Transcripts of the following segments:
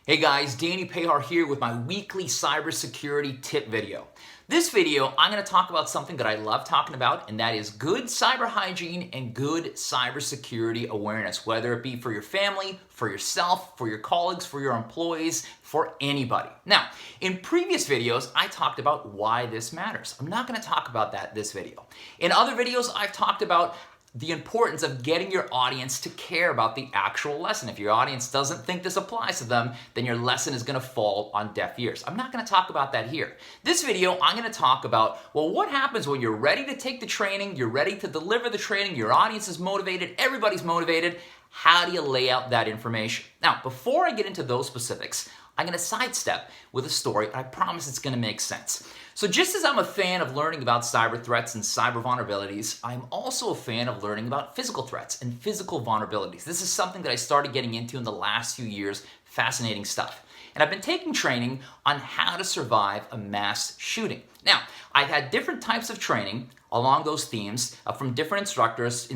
Hey guys, Danny Pahar here with my weekly cybersecurity tip video. This video, I'm going to talk about something that I love talking about, and that is good cyber hygiene and good cybersecurity awareness, whether it be for your family, for yourself, for your colleagues, for your employees, for anybody. Now, in previous videos, I talked about why this matters. I'm not going to talk about that this video. In other videos, I've talked about the importance of getting your audience to care about the actual lesson. If your audience doesn't think this applies to them, then your lesson is going to fall on deaf ears. I'm not going to talk about that here. This video, I'm going to talk about, well, what happens when you're ready to take the training, you're ready to deliver the training, your audience is motivated, everybody's motivated. How do you lay out that information? Now, before I get into those specifics, I'm going to sidestep with a story, and I promise it's going to make sense. So just as I'm a fan of learning about cyber threats and cyber vulnerabilities, I'm also a fan of learning about physical threats and physical vulnerabilities. This is something that I started getting into in the last few years. Fascinating stuff. And I've been taking training on how to survive a mass shooting. Now, I've had different types of training along those themes from different instructors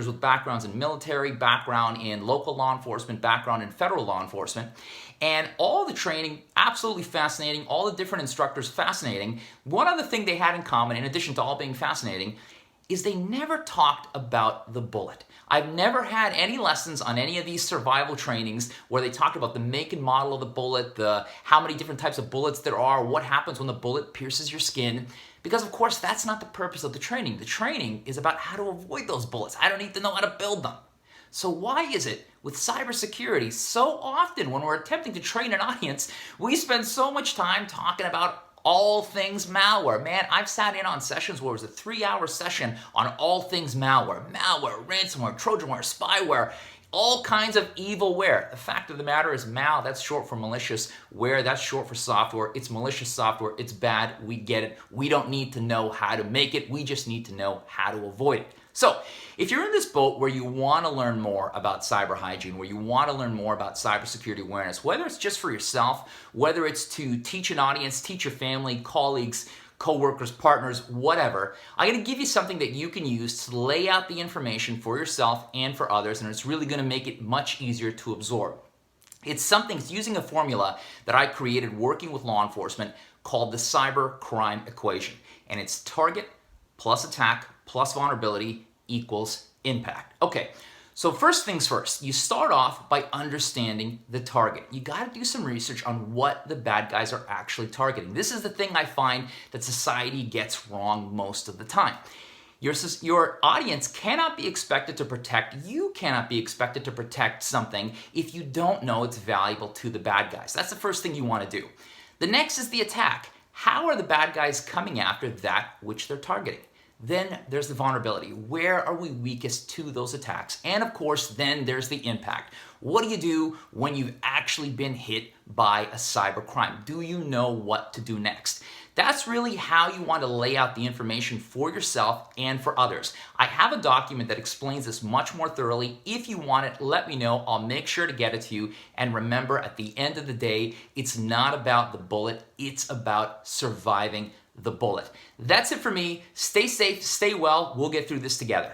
with backgrounds in military, background in local law enforcement, background in federal law enforcement. And all the training, absolutely fascinating, all the different instructors, fascinating. One other thing they had in common, in addition to all being fascinating, is they never talked about the bullet. I've never had any lessons on any of these survival trainings where they talked about the make and model of the bullet, how many different types of bullets there are, what happens when the bullet pierces your skin. Because of course, that's not the purpose of the training. The training is about how to avoid those bullets. I don't need to know how to build them. So why is it with cybersecurity so often when we're attempting to train an audience, we spend so much time talking about all things malware? Man, I've sat in on sessions where it was a 3-hour session on all things malware. Malware, ransomware, Trojanware, spyware, all kinds of evilware. The fact of the matter is mal, that's short for malicious. Ware, that's short for software. It's malicious software. It's bad. We get it. We don't need to know how to make it. We just need to know how to avoid it. So, if you're in this boat where you want to learn more about cyber hygiene, where you want to learn more about cybersecurity awareness, whether it's just for yourself, whether it's to teach an audience, teach your family, colleagues, co-workers, partners, whatever, I'm going to give you something that you can use to lay out the information for yourself and for others, and it's really going to make it much easier to absorb. It's using a formula that I created working with law enforcement called the cyber crime equation, and it's target plus attack plus vulnerability equals impact. Okay, so first things first, you start off by understanding the target. You got to do some research on what the bad guys are actually targeting. This is the thing I find that society gets wrong most of the time. Your audience cannot be expected to protect, you cannot be expected to protect something if you don't know it's valuable to the bad guys. That's the first thing you want to do. The next is the attack. How are the bad guys coming after that which they're targeting? Then there's the vulnerability. Where are we weakest to those attacks? And of course, then there's the impact. What do you do when you've actually been hit by a cyber crime? Do you know what to do next? That's really how you want to lay out the information for yourself and for others. I have a document that explains this much more thoroughly. If you want it, let me know. I'll make sure to get it to you. And remember, at the end of the day, it's not about the bullet. It's about surviving the bullet. That's it for me. Stay safe, stay well. We'll get through this together.